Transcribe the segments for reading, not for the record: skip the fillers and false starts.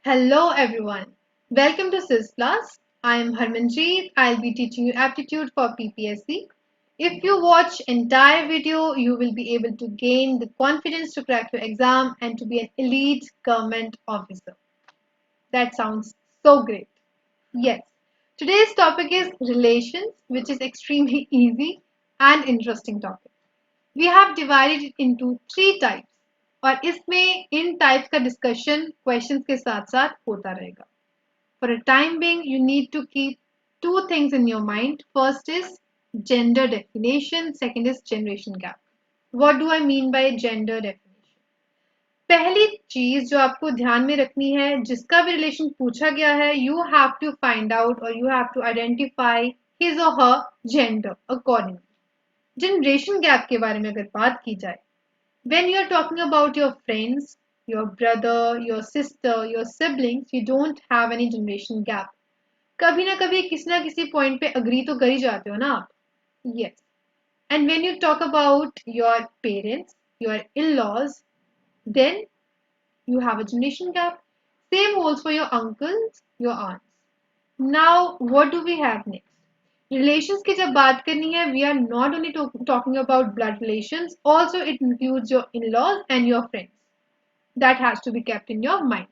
Hello everyone. Welcome to SIS Plus. I am Harmanjeet. I'll be teaching you aptitude for PPSC. If you watch entire video, you will be able to gain the confidence to crack your exam and to be an elite government officer. That sounds so great. Yes. Today's topic is relations, which is extremely easy and interesting topic. We have divided it into three types और इसमें इन types का discussion questions के साथ साथ होता रहेगा. For a time being, you need to keep two things in your mind. First is gender definition, second is generation gap. What do I mean by gender definition? पहली चीज जो आपको ध्यान में रखनी है, जिसका भी रिलेशन पूछा गया है, you have to find out or you have to identify his or her gender accordingly. Generation gap के बारे में अगर बात की जाए, when you are talking about your friends, your brother, your sister, your siblings, you don't have any generation gap. कभी ना कभी किसी ना किसी पॉइंट पे अग्री तो कर ही जाते हो ना आप. Yes. And when you talk about your parents, your in-laws, then you have a generation gap. Same holds for your uncles, your aunts. Now, what do we have next? Relations की जब बात करनी है, we are not only talking about blood relations, also it includes your in-laws and your friends. That has to be kept in your mind.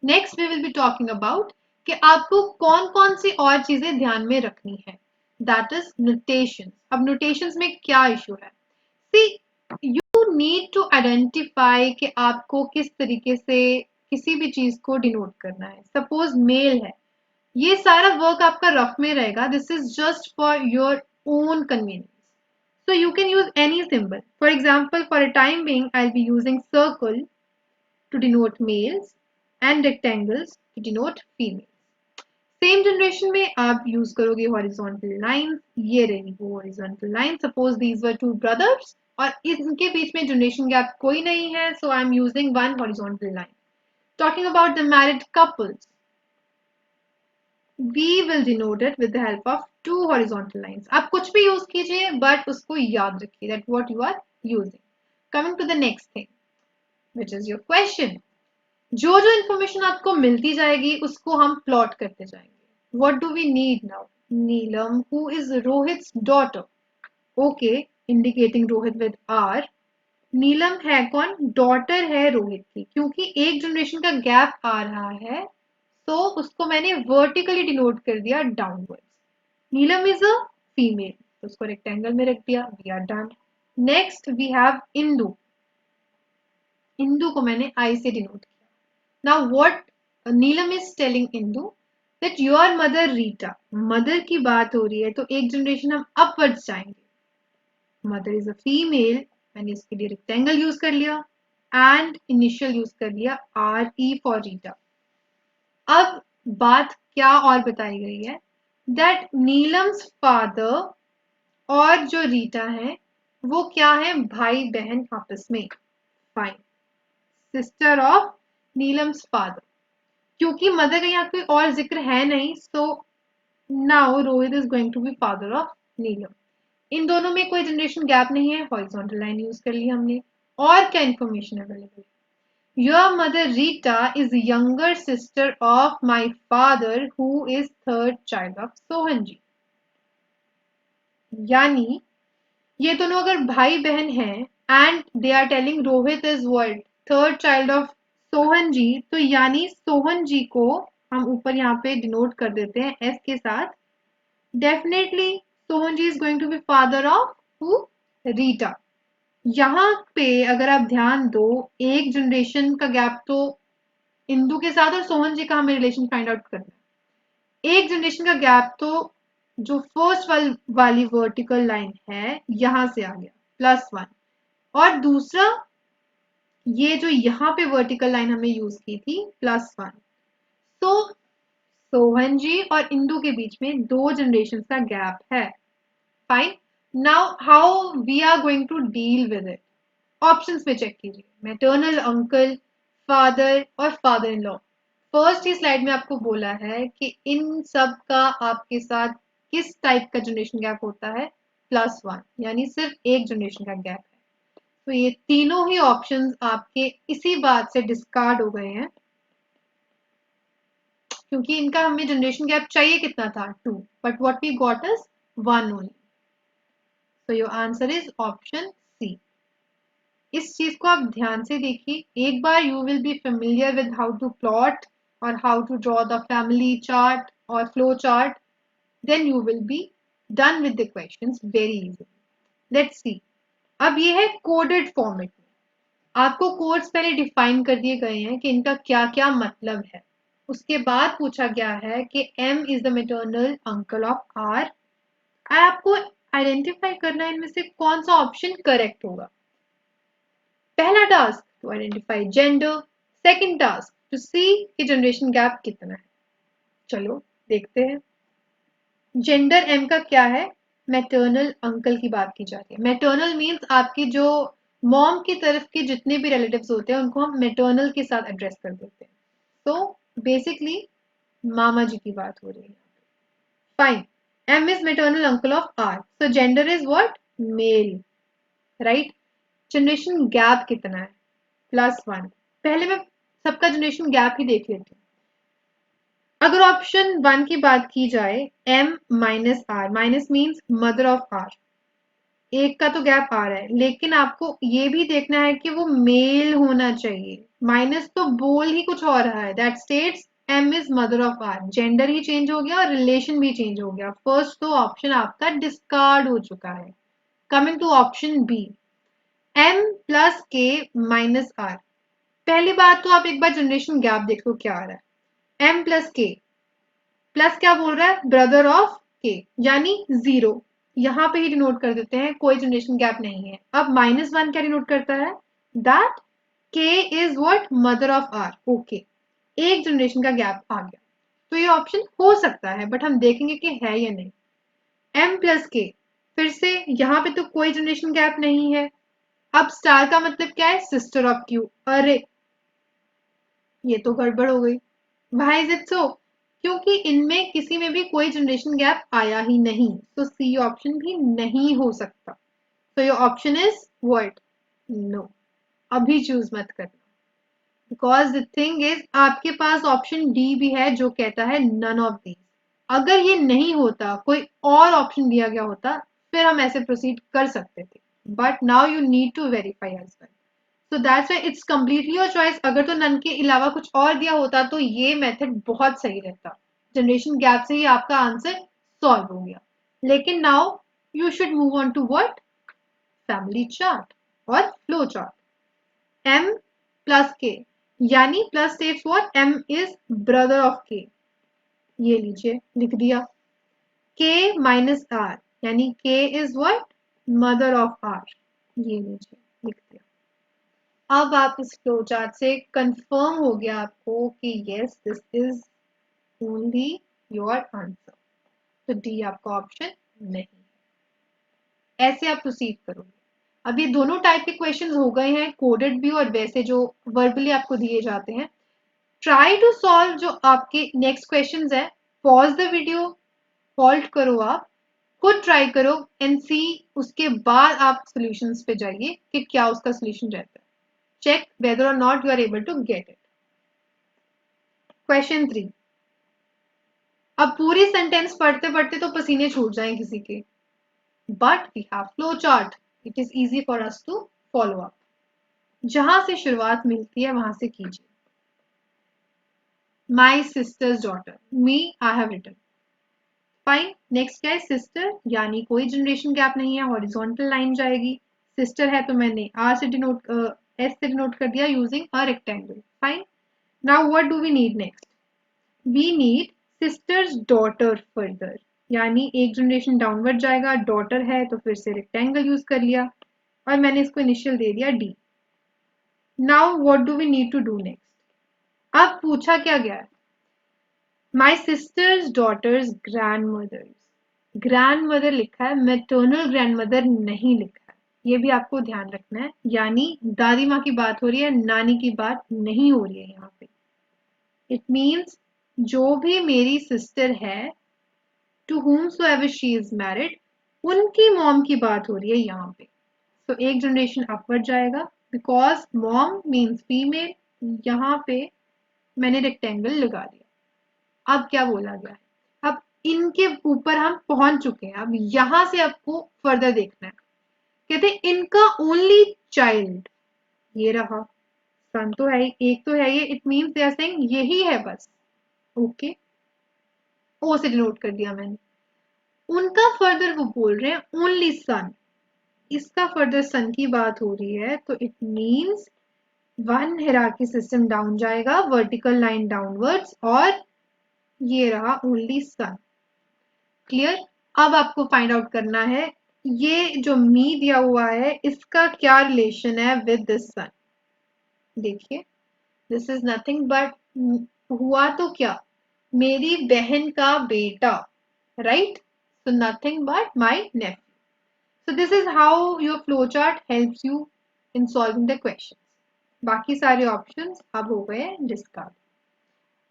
Next, we will be talking about कि आपको कौन कौन सी और चीजें ध्यान में रखनी है. That is notations. अब notations में क्या issue है? See, you need to identify कि आपको किस तरीके से किसी भी चीज को डिनोट करना है. Suppose मेल है, ये सारा वर्क आपका रफ में रहेगा. This is just for your own convenience. So you can use any symbol. For example, for a time being, I'll be using circle to denote males and rectangles to denote females. Same generation में आप use करोगे horizontal lines. ये रही वो horizontal line. Suppose these were two brothers और इनके बीच में जनरेशन गैप कोई नहीं है, so I am using one horizontal line. Talking about the married couples, we will denote it with the help of two horizontal lines. आप कुछ भी यूज कीजिए बट उसको याद रखिए that what you are using. Coming to the next thing, which is your question. जो जो information आपको मिलती जाएगी उसको हम प्लॉट करते जाएंगे. What do we need now? Neelam, who is Rohit's daughter? Okay, indicating Rohit with R. नीलम है कौन? डॉटर है रोहित की. क्योंकि एक जनरेशन का गैप आ रहा है, तो उसको मैंने वर्टिकली डिनोट कर दिया downwards. Neelam is a female, तो उसको रेक्टेंगल में रख दिया. We are done. Next we have Indu. Indu को मैंने आई से डिनोट किया. Now what Neelam is telling Indu that your mother Rita, mother की बात हो रही है तो एक जनरेशन हम upwards जाएंगे. Mother is a female, मैंने इसके लिए rectangle यूज कर लिया and initial यूज कर लिया RE for Rita. अब बात क्या और बताई गई है that Neelam's father और जो रीटा है वो क्या है? भाई बहन आपस में. Fine. Sister of Neelam's father. क्योंकि मदर का यहाँ कोई और जिक्र है नहीं, so now Rohit is going to be father of Neelam. इन दोनों में कोई जनरेशन गैप नहीं है, हॉरिजॉन्टल लाइन यूज कर ली हमने. और क्या इंफॉर्मेशन अवेलेबल है? Your mother Rita is younger sister of my father who is third child of Sohan ji. यानी ये दोनों अगर भाई बहन हैं and they are telling Rohit is world third child of Sohan ji, तो यानी सोहन जी को हम ऊपर यहाँ पे डिनोट कर देते हैं एस के साथ. Definitely Sohan ji is going to be father of who? Rita. यहाँ पे अगर आप ध्यान दो, एक जनरेशन का गैप तो इंदु के साथ और सोहन जी का हमें रिलेशन फाइंड आउट करना है. एक जनरेशन का गैप तो जो फर्स्ट वाली वर्टिकल लाइन है यहां से आ गया +1, और दूसरा ये जो यहाँ पे वर्टिकल लाइन हमने यूज की थी +1. तो सोहन जी और इंदु के बीच में दो जनरेशन का गैप है. Fine. Now how we are going to deal with it? Options में चेक कीजिए. मैटरनल अंकल, फादर और फादर इन लॉ. फर्स्ट ही स्लाइड में आपको बोला है कि इन सब का आपके साथ किस टाइप का जनरेशन गैप होता है? +1, यानी सिर्फ एक जनरेशन का गैप है. तो ये तीनों ही ऑप्शंस आपके इसी बात से डिस्कार्ड हो गए हैं क्योंकि इनका हमें जनरेशन गैप चाहिए कितना था 2, but what we got is 1 only. So your answer is option C. इस चीज को आप ध्यान से देखिए. एक बार you will be familiar with how to plot और how to draw the family chart और flow chart, then you will be done with the questions very easily. Let's see. अब ये है कोडेड फॉर्मेट में. आपको कोड्स पहले define कर दिए गए हैं कि इनका क्या क्या मतलब है. उसके बाद पूछा गया है कि M is the maternal uncle of R. आपको आइडेंटिफाई करना है इनमें से कौन सा ऑप्शन करेक्ट होगा. पहला task to identify gender, second task to see कि जनरेशन गैप कितना है. चलो देखते हैं. जेंडर M का क्या है. मैटरनल अंकल की बात की जा रही है. मैटरनल मीन्स आपकी जो मॉम की तरफ के जितने भी रिलेटिव्स होते हैं उनको हम मैटरनल के साथ एड्रेस कर देते हैं. तो बेसिकली मामा जी की बात हो रही है. Fine. M is maternal uncle of R. So gender is what? Male. Right? Generation gap कितना है. +1. पहले मैं सबका जनरेशन गैप ही देख लेती हूँ. अगर ऑप्शन 1 की बात की जाए M minus R, minus means mother of R, एक का तो गैप आ रहा है, लेकिन आपको ये भी देखना है कि वो मेल होना चाहिए. माइनस तो बोल ही कुछ और रहा है. That states M is mother of R. Gender he change हो गया और रिलेशन भी चेंज हो गया. फर्स्ट तो ऑप्शन आपका डिस्कार्ड हो चुका है. Coming to option B. M plus K minus R. पहली बात तो आप एक बार जनरेशन गैप देखो क्या आ रहा है. M प्लस K प्लस क्या बोल रहा है. ब्रदर ऑफ K, यानी 0. यहां पे ही डिनोट कर देते हैं कोई जनरेशन गैप नहीं है. अब -1 क्या डिनोट करता है. That K is what. Mother of R. Okay, एक जनरेशन का गैप आ गया. तो ये ऑप्शन हो सकता है, बट हम देखेंगे कि है या नहीं. M प्लस K, फिर से यहाँ पे तो कोई जनरेशन गैप नहीं है. अब स्टार का मतलब क्या है. Sister of Q. अरे ये तो गड़बड़ हो गई. Why is it so? क्योंकि इनमें किसी में भी कोई जनरेशन गैप आया ही नहीं, तो सी ऑप्शन भी नहीं हो सकता. तो your option is what. No. अभी चूज मत करना. बिकॉज द थिंग इज आपके पास ऑप्शन डी भी है जो कहता है नन ऑफ दीज. अगर ये नहीं होता, कोई और ऑप्शन दिया गया होता, फिर हम ऐसे प्रोसीड कर सकते थे. But now you need to verify as well. So that's why it's completely your choice. अगर तो नन के अलावा कुछ और दिया होता तो ये मेथड बहुत सही रहता. जनरेशन गैप से ही आपका आंसर सॉल्व हो गया. लेकिन now you should move on to what. Family chart और flow chart. M plus K, यानी plus states what. M is brother of K. ये लीजिए लिख दिया. K माइनस R, यानी K is what. Mother of R. ये लीजिए लिख दिया. अब आप इस फ्लो चार्ट से कंफर्म हो गया आपको कि yes this is only your answer. तो डी आपका ऑप्शन नहीं. ऐसे आप प्रोसीड करोगे. अब ये दोनों टाइप के क्वेश्चंस हो गए हैं, कोडेड भी और वैसे जो वर्बली आपको दिए जाते हैं. ट्राई टू सॉल्व जो आपके नेक्स्ट क्वेश्चंस है. पॉज द वीडियो, हॉल्ट करो, आप खुद ट्राई करो एंड सी. उसके बाद आप सॉल्यूशंस पे जाइए कि क्या उसका सॉल्यूशन रहता है. चेक वेदर और not you are able to get it. Question 3. अब पूरी सेंटेंस पढ़ते पढ़ते तो पसीने छूट जाएं किसी के, but we have flow chart. It is easy for us to follow up. जहां से शुरुआत मिलती है वहां से कीजिए. My sister's daughter, me I have written. Fine. Next क्या है. सिस्टर, यानी कोई जनरेशन गैप नहीं है, हॉरिजॉन्टल लाइन जाएगी. सिस्टर है तो मैंने आर से डिनोट एस से डिनोट कर दिया using a rectangle. Fine. Now what do we need next. We need sister's daughter further, यानी एक जनरेशन डाउनवर्ड जाएगा. डॉटर है तो फिर से रेक्टेंगल यूज कर लिया और मैंने इसको इनिशियल दे दिया D. Now what do we need to do next. अब पूछा क्या गया है. My sister's daughter's grandmother's. Grandmother लिखा है, मेटर्नल ग्रैंड मदर नहीं लिखा है. ये भी आपको ध्यान रखना है. यानी दादी माँ की बात हो रही है, नानी की बात नहीं हो रही है यहाँ पे. इट मीन्स जो भी मेरी सिस्टर है, to whomsoever she is married, उनकी मॉम की बात हो रही है यहाँ पे. तो एक जनरेशन अपवर्ड जाएगा बिकॉज मॉम मीन्स फीमेल. यहाँ पे मैंने रेक्टेंगल लगा दिया. अब क्या बोला गया है, अब इनके ऊपर हम पहुंच चुके हैं, अब यहां से आपको फर्दर देखना है। कहते हैं इनका ओनली चाइल्ड, ये रहा सन तो है ही, एक तो है ये, it means they are saying यही है बस। ओके, ओ से डिनोट कर दिया मैंने। उनका फर्दर वो बोल रहे हैं ओनली सन, इसका फर्दर सन की बात हो रही है, तो it means one hierarchy system down जाएगा, वर्टिकल लाइन डाउनवर्ड्स, और ये रहा ओनली सन। क्लियर? अब आपको फाइंड आउट करना है ये जो मी दिया हुआ है इसका क्या रिलेशन है विद दिस सन। देखिए, दिस इज नथिंग बट, हुआ तो क्या, मेरी बहन का बेटा, right? So nothing but my nephew. So this is how your flow chart helps you in solving the question. बाकी सारे ऑप्शंस अब हो गए डिस्कार्ड।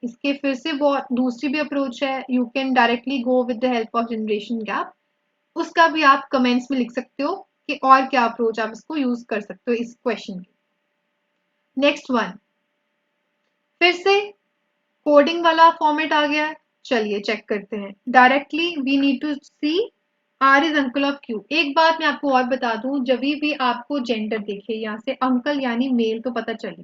इसके फिर से बहुत दूसरी भी अप्रोच है, you can directly go with the help of generation gap, उसका भी आप कमेंट्स में लिख सकते हो कि और क्या अप्रोच आप इसको यूज कर सकते हो इस क्वेश्चन की। नेक्स्ट वन, फिर से कोडिंग वाला फॉर्मेट आ गया है, चलिए चेक करते हैं। Directly we need to see R is uncle of Q. एक बात मैं आपको और बता दूं, जब भी आपको जेंडर देखे यहाँ से अंकल यानी मेल तो पता चल गया,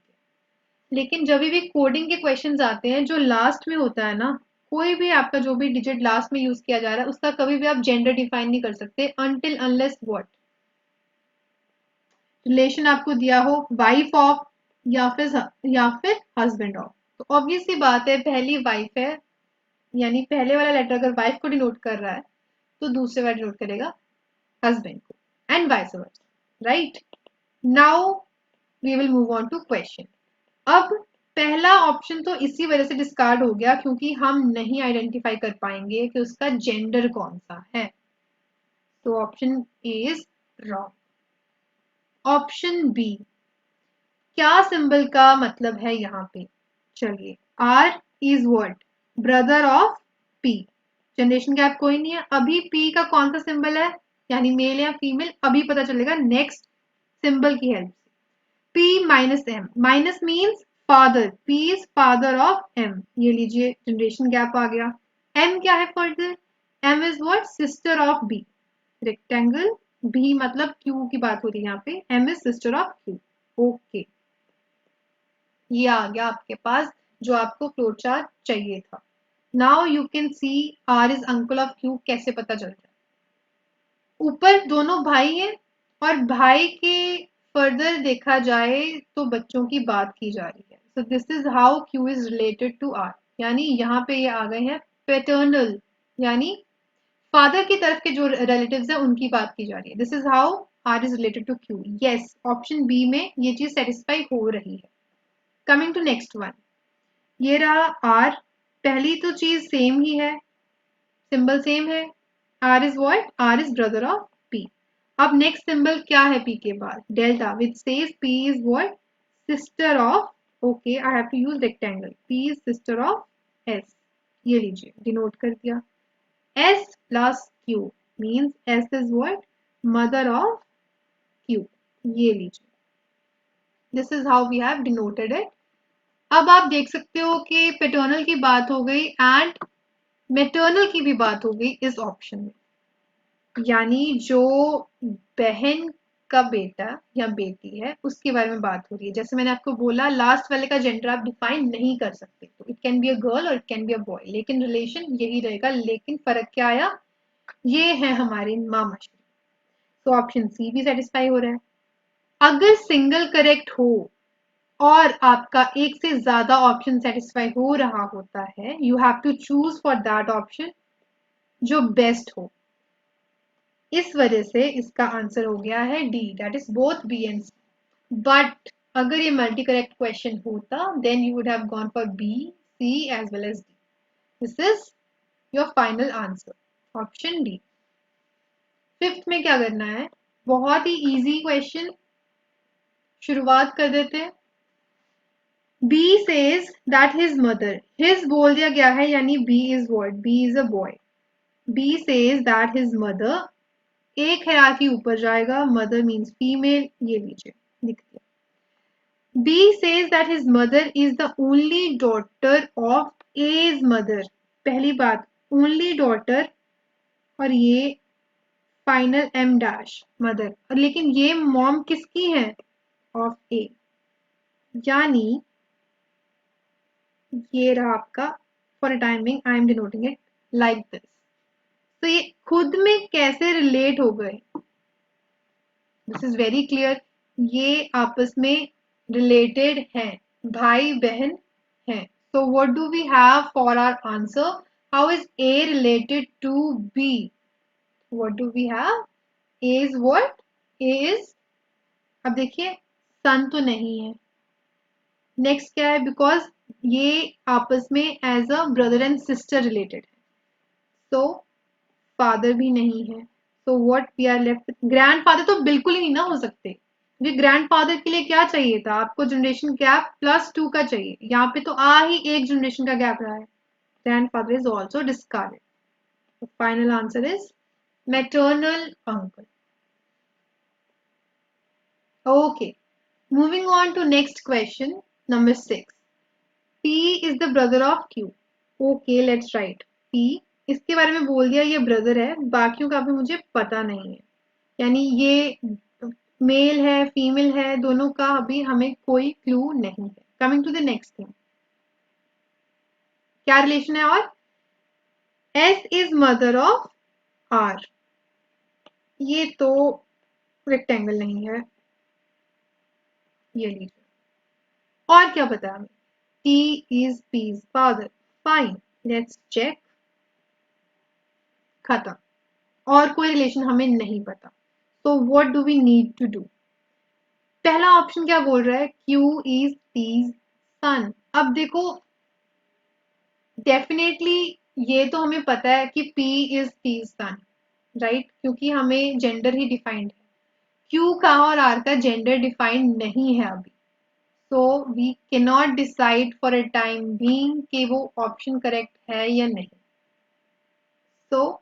लेकिन जब भी कोडिंग के क्वेश्चंस आते हैं जो लास्ट में होता है ना, कोई भी आपका जो भी डिजिट लास्ट में यूज किया जा रहा है उसका कभी भी आप जेंडर डिफाइन नहीं कर सकते अनटिल अनलेस व्हाट रिलेशन आपको दिया हो, वाइफ ऑफ या फिर हस्बैंड ऑफ। तो ऑब्वियस सी बात है, पहली वाइफ है, यानी पहले वाला लेटर अगर वाइफ को डिनोट कर रहा है तो दूसरे वाला डिनोट करेगा हस्बैंड को, and vice versa, right? Now we will move on to question. अब पहला ऑप्शन तो इसी वजह से डिस्कार्ड हो गया क्योंकि हम नहीं आइडेंटिफाई कर पाएंगे कि उसका जेंडर कौन सा है, तो option A is wrong. Option B, क्या सिंबल का मतलब है यहाँ पे, चलिए, R is what, brother of P. Generation gap कोई नहीं है, अभी पी का कौन सा सिंबल है यानी मेल या फीमेल अभी पता चलेगा नेक्स्ट सिंबल की हेल्प से। P minus M, minus means father, P is father of M, ये लीजिए जनरेशन गैप आ गया। एम क्या है further, M is what, sister of B, rectangle B मतलब क्यू की बात हो रही है यहाँ पे, M is sister of Q. Okay, ये आ गया आपके पास जो आपको फ्लो चार्ट चाहिए था। Now you can see R is uncle of Q कैसे पता चल रहा है। ऊपर दोनों भाई हैं और भाई के फर्दर देखा जाए तो बच्चों की बात की जा रही है, so this is how Q is related to R, यानी यहाँ पे ये आ गए हैं पेटर्नल, यानी फादर की तरफ के जो रिलेटिव्स हैं उनकी बात की जा रही है। This is how R is related to Q. Yes, option B में ये चीज सेटिस्फाई हो रही है। कमिंग टू नेक्स्ट वन, ये रहा आर, पहली तो चीज सेम ही है, सिंबल सेम है, R is what, R is brother of P. अब नेक्स्ट सिंबल क्या है पी के बाद, delta, which says P is what, sister of, okay I have to use rectangle, P is sister of S, ये लीजिए denote कर दिया। S plus Q means S is what, mother of Q, ये लीजिए, this is how we have denoted it. अब आप देख सकते हो कि पेटर्नल की बात हो गई एंड मैटरनल की भी बात हो गई इस ऑप्शन में, यानी जो बहन का बेटा या बेटी है उसके बारे में बात हो रही है। जैसे मैंने आपको बोला लास्ट वाले का जेंडर आप डिफाइन नहीं कर सकते, तो it can be a girl और it can be a boy, लेकिन रिलेशन यही रहेगा। लेकिन फर्क क्या आया, ये है हमारे मामा श्री, तो ऑप्शन सी भी सेटिस्फाई हो रहा है। अगर सिंगल करेक्ट हो और आपका एक से ज्यादा ऑप्शन सेटिस्फाई हो रहा होता है, you have to choose for that option जो बेस्ट हो। इस वजह से इसका आंसर हो गया है D, that is both B and C. But अगर ये मल्टी करेक्ट क्वेश्चन होता then you would have gone for B, C as well as D. This is your final answer, option D. Fifth में क्या करना है, बहुत ही easy question, शुरुआत कर देते हैं। B says that his mother, his बोल दिया गया है यानी B is what, B is a boy. B says that his mother, एक हायरार्की ऊपर जाएगा, mother means female, ये लीजिए लिख दिया। B says that his mother is the only daughter of A's mother. पहली बात ओनली डॉटर और ये फाइनल एम डैश मदर, और लेकिन ये मॉम किसकी है? ऑफ ए, यानी ये रहा आपका, for timing I am denoting it like this. तो ये खुद में कैसे रिलेट हो गए? दिस इज वेरी क्लियर, ये आपस में रिलेटेड हैं, भाई बहन हैं। So what do we have for our answer? How is A related to B? What do we have? A is what? A is, अब देखिए सन तो नहीं है। नेक्स्ट क्या है? बिकॉज ये आपस में as a brother and sister related है। सो फादर भी नहीं है। So what we are left, grandfather तो बिल्कुल ही नहीं ना हो सकते, क्योंकि ग्रैंड फादर के लिए क्या चाहिए था आपको? जनरेशन गैप +2 का चाहिए। यहाँ पे तो ही एक जनरेशन का गैप रहा है। Grandfather is also discarded. The final answer is maternal uncle. Okay, moving on to next question, number 6. P is the brother of Q. Okay, let's write P. इसके बारे में बोल दिया ये ब्रदर है, बाकियों का भी मुझे पता नहीं है, यानी ये मेल है फीमेल है, दोनों का अभी हमें कोई क्लू नहीं है। Coming to the next thing, क्या रिलेशन है? और S is mother of R, ये तो रेक्टेंगल नहीं है, ये लीजिए। और क्या पता हमें? T is P's father. Fine, let's check. खत्म, और कोई रिलेशन हमें नहीं पता। So what do we need to do? पहला ऑप्शन क्या बोल रहा है? Q is P's son. अब देखो डेफिनेटली ये तो हमें पता है कि P is P's son, right? क्योंकि हमें जेंडर ही डिफाइंड है। Q का और R का जेंडर डिफाइंड नहीं है अभी। So we cannot decide for a time being कि वो ऑप्शन करेक्ट है या नहीं। So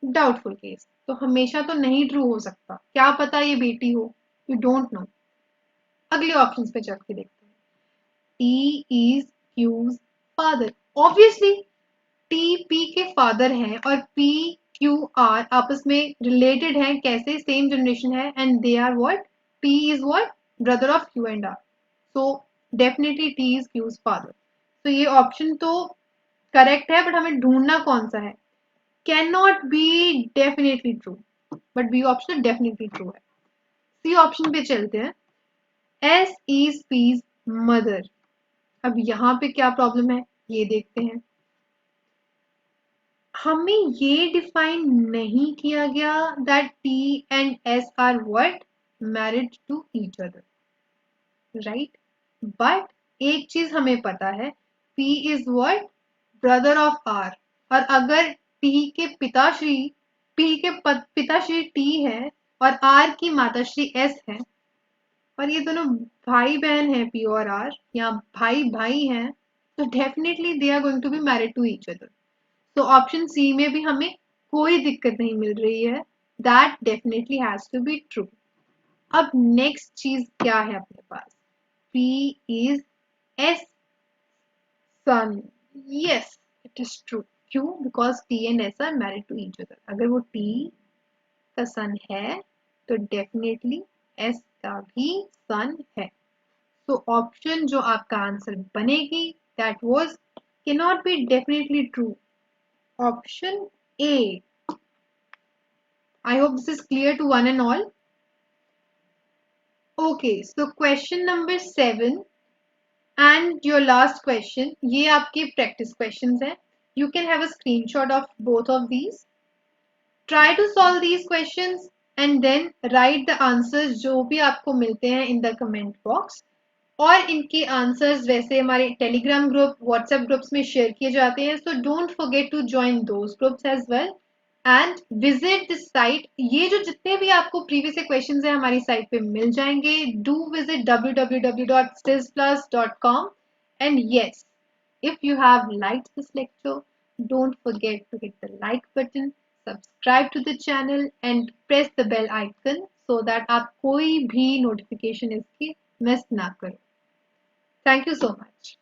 डाउटफुल केस, तो हमेशा तो नहीं ट्रू हो सकता, क्या पता ये बेटी हो, यू डोंट नो। अगले ऑप्शंस पे चल के देखते हैं। T is Q's father, obviously T P के फादर हैं और P Q R आपस में रिलेटेड हैं, कैसे? सेम जनरेशन है, and they are what? P is what? Brother of Q and R. So definitely T is Q's father. तो ये ऑप्शन तो करेक्ट है, बट हमें ढूंढना कौन सा है? Can not be definitely true, but B option definitely true है। सी ऑप्शन पे चलते हैं। एस इज पीज मदर, अब यहाँ पे क्या प्रॉब्लम है ये देखते हैं। हमें ये डिफाइन नहीं किया गया that T and S are what? Married to each other, right? But एक चीज हमें पता है, P is what? Brother of R, और अगर P के पिताश्री पिताश्री T है और R की माताश्री S है, और ये दोनों भाई बहन हैं P और R, या भाई भाई हैं, तो definitely they are going to be married to each other. तो ऑप्शन सी में भी हमें कोई दिक्कत नहीं मिल रही है, that definitely has to be true. अब नेक्स्ट चीज क्या है अपने पास? P is S son. Yes, it is true. क्यों? Because T and S are married to each other. अगर वो T का सन है तो डेफिनेटली S का भी सन है। तो ऑप्शन जो आपका आंसर बनेगी that was cannot be definitely true. Option A. I hope this is clear to one and all. Okay, so question number 7 and your last question, ये आपके practice questions हैं. You can have a screenshot of both of these. Try to solve these questions and then write the answers जो भी आपको मिलते हैं in the comment box. और इनके आंसर्स वैसे हमारे टेलीग्राम ग्रुप, व्हाट्सएप ग्रुप्स में शेयर किए जाते हैं, so don't forget to join those groups as well and visit this site. ये जो जितने भी आपको प्रीवियस क्वेश्चंस हैं हमारी साइट पे मिल जाएंगे। Do visit www.stizplus.com and yes, if you have liked this lecture, don't forget to hit the like button, subscribe to the channel and press the bell icon so that आप कोई भी notification इसकी miss ना करो। Thank you so much.